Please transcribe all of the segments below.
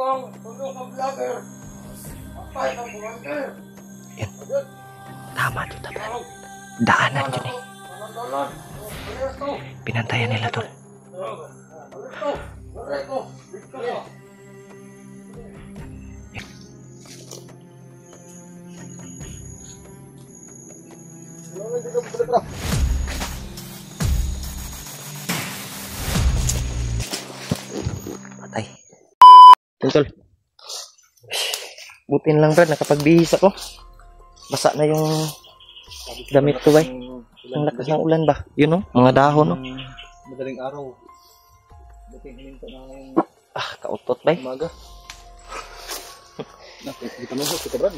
Yan. Tama to, Brad. Daanan yun eh. Pinantayan nila tol. Patay. Tol. Butin lang Brad, nakapagbihis ako. Basa na yung damit ko ba? Ang lakas ng ulan ba? Yun o, mga dahon o. Madaling araw. Buting hininto na ngayon. Kautot ba? Umaga. Kita mo, kita Brad.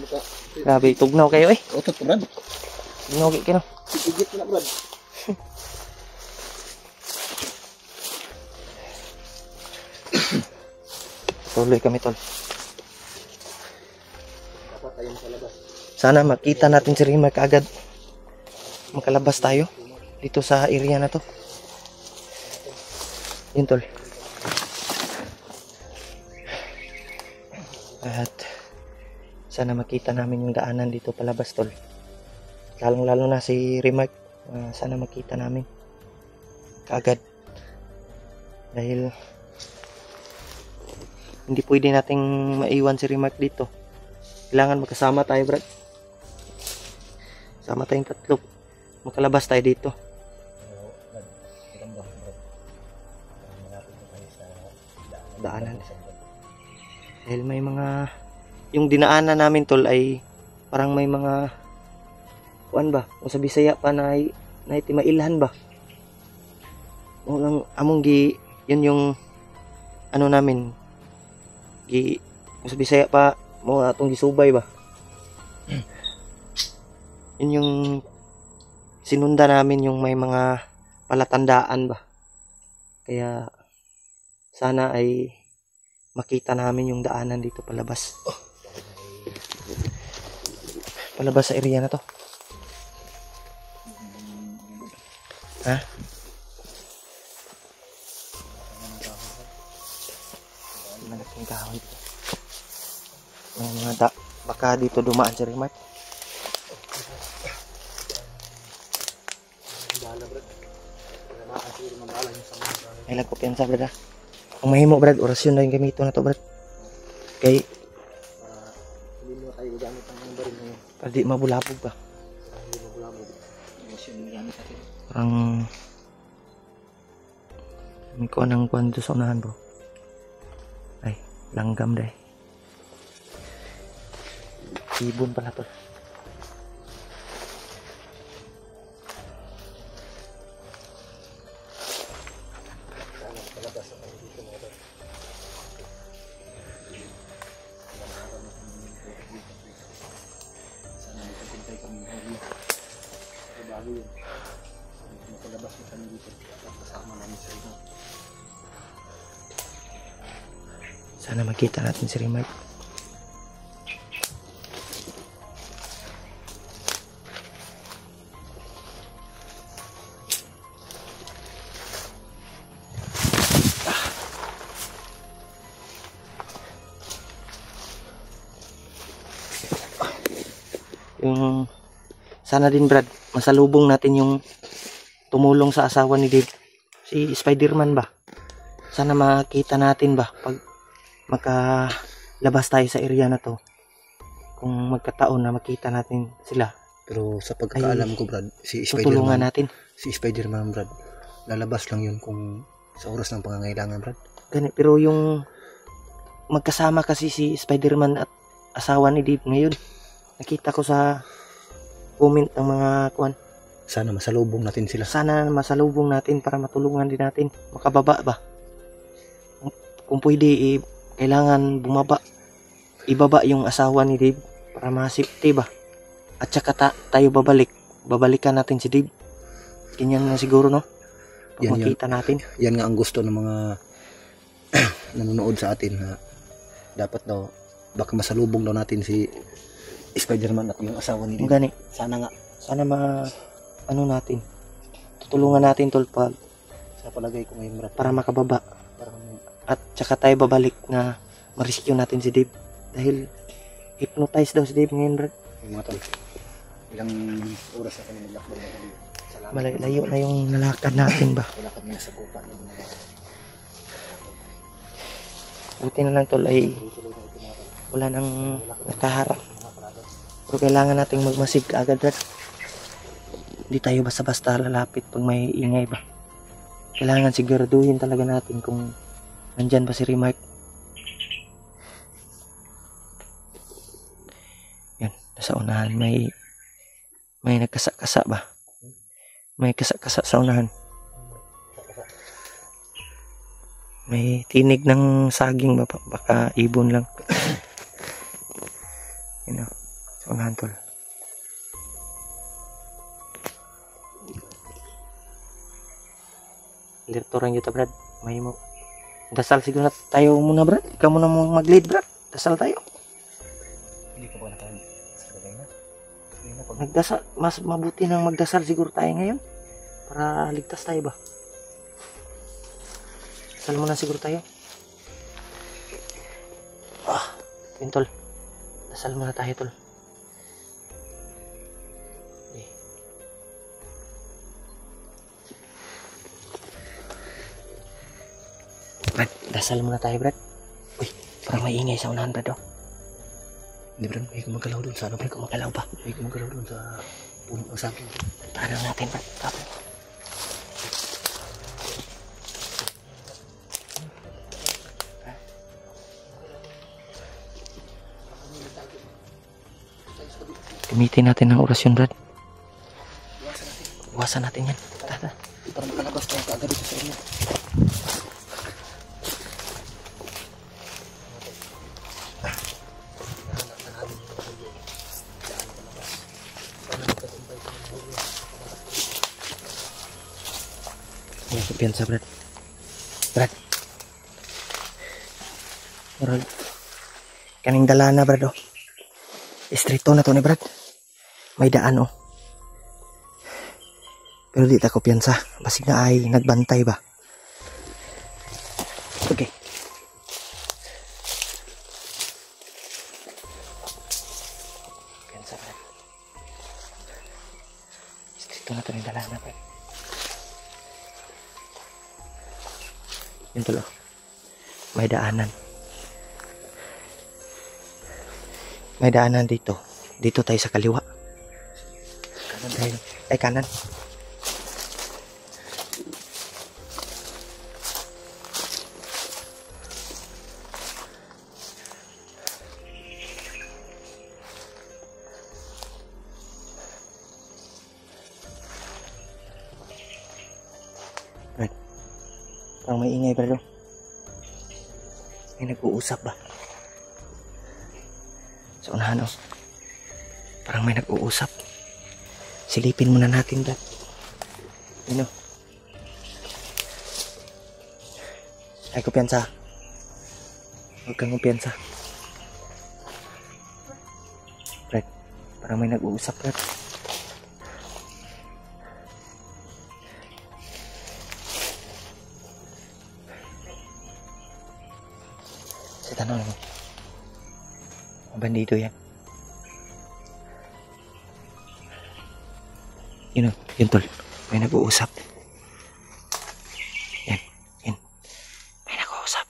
Grabe, tugnaw kayo eh. Kautot ka Brad. Tugnaw kayo. Sigit na Brad. Tuloy kami tol. Dapat tayong sa labas. Sana makita natin si Rima kaagad. Makalabas tayo dito sa area na to. Yun tol. At sana makita namin yung daanan dito palabas tol. Lalong lalo na si Rima. Sana makita namin kaagad. Dahil hindi pwede nating maiwan si Rimark dito. Kailangan magkasama tayo, Brad. Sama tayong tatlo. Makalabas tayo dito. Daanan. Dahil may mga... Yung dinaanan namin, tol, ay parang may mga... Kuan ba? O sa Bisaya pa na timailan ba? O lang, among yun yung... Ano namin... sa Bisaya pa mo atong gisubay ba. Yun yung sinunda namin yung may mga palatandaan ba. Kaya sana ay makita namin yung daanan dito palabas. Palabas sa area na to. Ha? Malaking kahoy dito. Yung mga baka dito dumaan si Rimark. Ay lang ko piyansa Brad. Ang mahimo Brad, orasyon na yung gamito na to Brad. Kay hindi mo tayo gamit ang baril ngayon. para di mabulabog ba. Hindi mabulabog. Orasyon na gamit natin. Parang may ko nang kwento sa unahan bro. Ay, langgam dahil. Ibon pala to. Sana makita natin si Rimark. Yung sana din Brad, masalubong natin yung tumulong sa asawa ni Dave, si Spider-Man ba. Sana makita natin ba pag makalabas tayo sa area na to, kung magkataon na makita natin sila. Pero sa pagkakaalam ko Brad, si Spider-Man natin. Si Spider-Man Brad, lalabas lang yun kung sa oras ng pangangailangan Brad. Ganit, pero yung magkasama kasi si Spider-Man at asawa ni Dave ngayon. Nakita ko sa comment ng mga kuan. Sana masalubong natin sila. Sana masalubong natin para matulungan din natin. Makababa ba? Kung pwede, kailangan bumaba. Ibaba yung asawa ni Dave para ma-safety ba? At saka tayo babalik. Babalikan natin si Dave. Ganyan na siguro, no? Pag makita natin. Yan nga ang gusto ng mga nanonood sa atin na dapat daw baka masalubong daw natin si Spider-Man at yung asawa ni Dave. Gani. Sana nga. Sana ano natin. Tutulungan natin tol pag sa palagay ko ngayon Brad. Para makababa. At saka tayo babalik na ma-rescue natin si Dave. Dahil hypnotize daw si Dave ngayon, Brad. Yung mga tol, ilang oras na kami naglakbay na kami. Salamat. Malayo na yung nalakad natin ba. Wala kami nasa gupa na mga Buti na lang tol ay wala nang nakaharap. Pero kailangan nating magmasid kaagad, Brad. Hindi tayo basta-basta lalapit pag may ingay ba. Kailangan siguraduhin talaga natin kung nandyan ba si Remark. Yan, nasa unahan may nagkasa-kasa ba? May kasa-kasa sa unahan. May tinig ng saging ba? Baka ibon lang. Yan o, sa unahan tol. Lirturan yun ta, Brad. May mo. Dasal siguro na tayo muna, Brad. Ikaw muna mo mag-lead, Brad. Dasal tayo. hindi ko pa nakain. Sabay na. Hindi na pag Nagdasal. Mas mabuti nang magdasal siguro tayo ngayon. Para ligtas tayo ba? Dasal muna siguro tayo. Yun, tol. Dasal muna tayo, tol. Brad, dasal muna tayo, Brad. Uy, parang may ingay sa unahan, Brad. Oh. Hindi bro, may gumagalaw doon sa ano. May kumagalaw ba? May gumagalaw doon sa puno ng saging. Tahan natin, Brad. Tapos. Gamitin natin ng orasyon, Brad. Iwasan natin yan. Tara. Para makalabas tayo kaagad dito sa inyo. Ayan, kumpiyansa, Brad. Brad. Brad. Kaning dala na, Brad, oh. Istrito na to ni Brad. May daan, oh. Pero di ta kumpiyansa. Basig na ay nagbantay ba. Okay. Kumpiyansa, Brad. Istrito na to ni dala na, Brad. Yun tulo. May daanan. May daanan dito. Dito tayo sa kaliwa. Kanan tayo. Ay, kanan. Right. Parang may ingay, bro. May nag-uusap ba? Sa unahan, oh. Parang may nag-uusap. Silipin muna natin, Brad. Yun, oh. Ay, kumpiyansa. Huwag kang kumpiyansa. Brad, parang may nag-uusap, Brad. Sa tanong mo. Bandido yan. Yun o, yun tol. May nag-uusap. Yan, yan. May nag-uusap.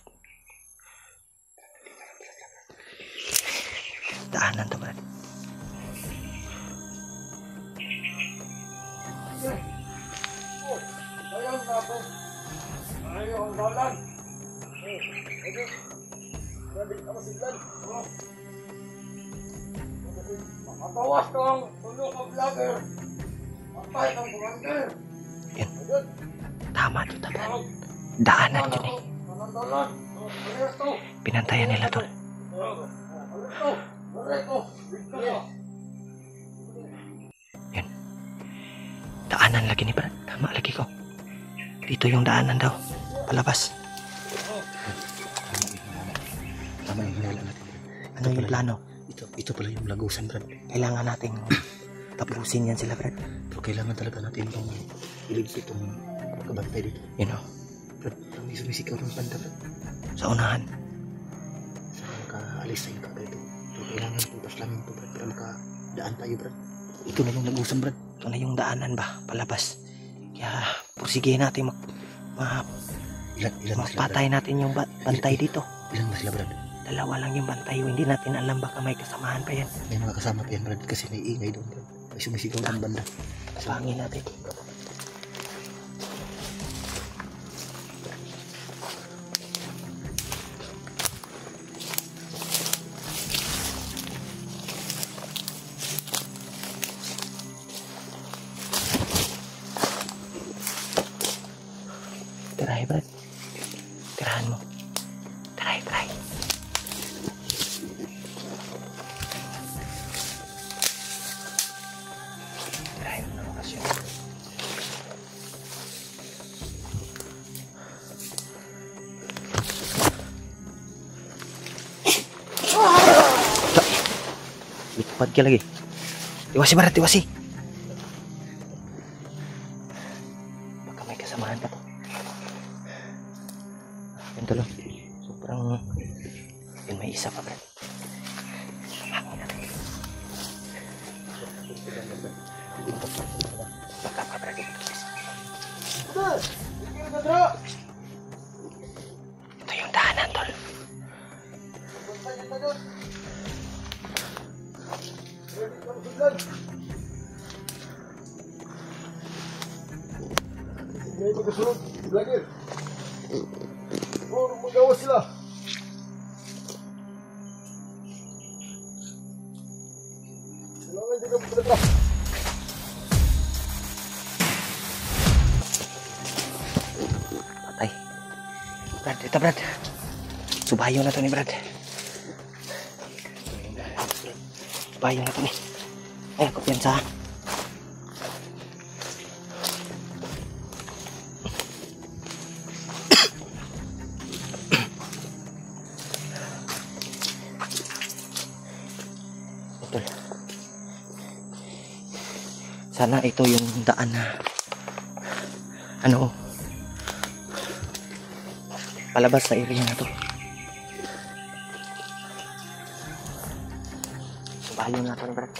Daanan to, Brad. Makabawas ko ang tulong ng vlogger. Matay ng commander. Yan. Tama to, Brad. Daanan yun eh. Nanandalan. Alerto. Pinantayan nila tol. Alerto. Alerto. Yan. Daanan lagi ni Brad. Tama lagi ko. Dito yung daanan daw. Palabas. Tama yung hinala natin. Ano yung plano? Ito pala yung lagusan, Brad. Kailangan nating tapusin yan sila, Brad. Pero kailangan talaga natin itong iligpit itong makabantay dito. Yun o. Brad, parang may sumisigaw ng banda, Brad. Sa unahan. Sa makaalis tayo kagad ito. So, kailangan putas lang ito, Brad, para makadaan tayo, Brad. Ito na yung nag-usam, Brad. Ito na yung daanan ba, palabas. Kaya pursige natin Ilan ba sila, Brad? mapatay natin yung bantay dito. Ilan ba sila, Brad? Dalawa lang yung bantay, hindi natin alam, baka may kasamahan pa yan. May mga kasama pa yan, Brad, kasi may ingay doon, Brad. May sumisigaw ng banda. Pangin natin. Tirahin, Brad. Tirahan mo. Tirahin. Tirahin mo na makasyon. Lipad ka lagi. Iwasi, Brad, iwasi. Baka may kasamahan pa to. Yan tuloy. Sobrang... Yun, may isa pa, Brad. Hangin natin. Baka pa, Brad. Ito yung daanan, tol. May magkasunod. Vlogger. Magawa sila. Kailangan din ang pagkata. Patay. Brad, ito, Brad. Subayo na to ni Brad. Subayo na to ni. Ay, ako piyansa. Sana ito yung daan na palabas sa area na to. Subayo na to, Brad.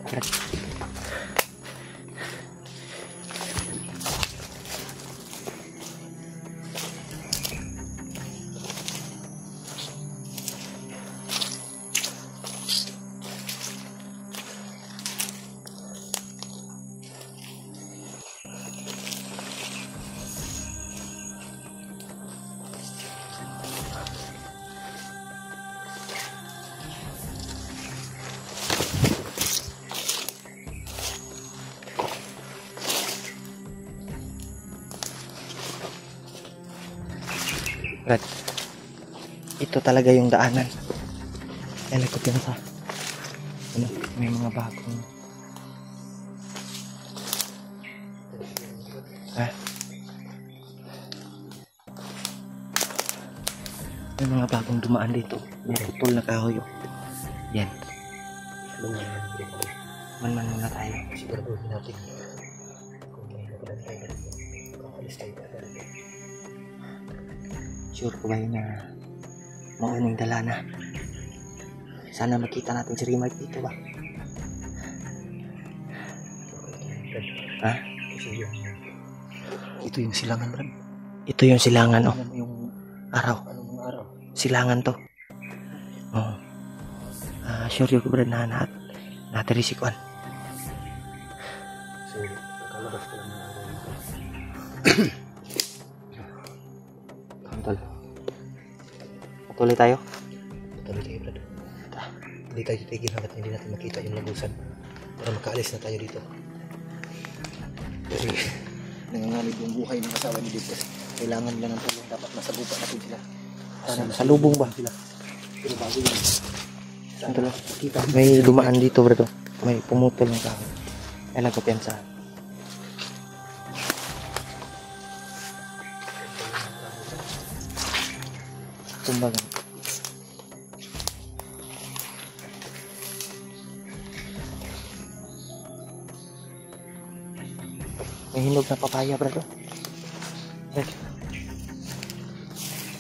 Brad. Brad, ito talaga yung daanan. Nalikot yan sa may mga bagong may mga bagong dumaan dito. May putol na kahoy. Yan. Man muna tayo. Siguraduhin natin kung may napalan tayo, kakalis tayo agad. Sure ko ba yun na mauning dala na? Sana makita natin si Rimart dito ba? Ha? Ito yung silangan, Brad. Ito yung silangan, oh. Ano yung Araw. anong mga araw? Silangan to. Oh. Sure yun ko, Brad, na natirisikan. So, nakalabas ko lang ng araw nito. Tol. Patuloy tayo. Patuloy tayo, Brad. Hindi tayo titigil hanggat hindi natin makita yung lagusan para makaalis na tayo dito. Kasi nanganganib yung buhay ng asawa ni Dibas. Kailangan nila ng tulong. Dapat nasa lupa natin sila. Sa lubong ba? Sila. Pero bago yun, Ito lang. May dumaan dito, Brad. May pumutol ng kahoy. Kailan ko piyansa. Kumbaga. May hinog na papaya, Brad. Brad.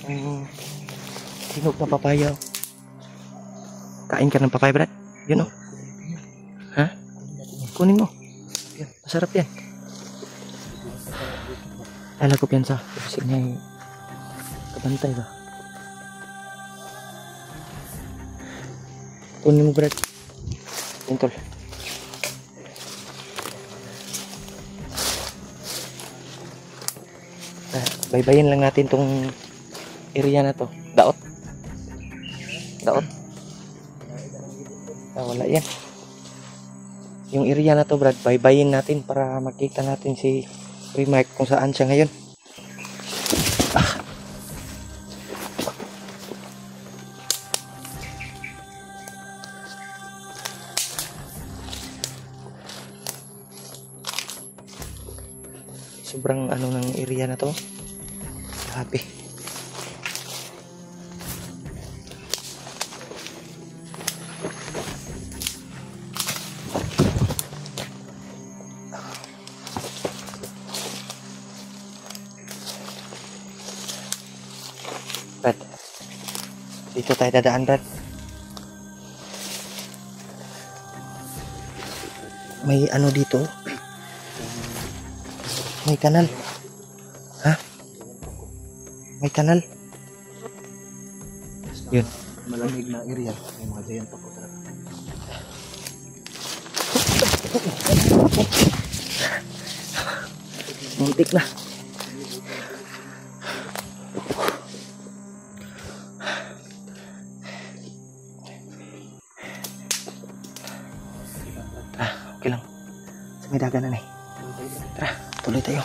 hinog na papaya. Kain ka ng papaya, Brad? Yun oh. Ha? Kunin mo. Yan, masarap yan. Lalagop yan sa kasi niya yung kabantay ba? Kunin mo, Brad. Yan, tol. Baybayin lang natin tong area na to. Daot. Daot. Wala yan. Yung area na to, Brad, baybayin natin para makita natin si Remark kung saan siya ngayon. Sobrang ano ng area na to. Happy. Brad, dito tayo dadaan, Brad. May ano dito. May kanal. Ha? May kanal. Yun. Malamig na area. May mga giant ako talaga. Muntik na. Tara, okay lang. Sa may dagan na eh. Tara, tuloy tayo.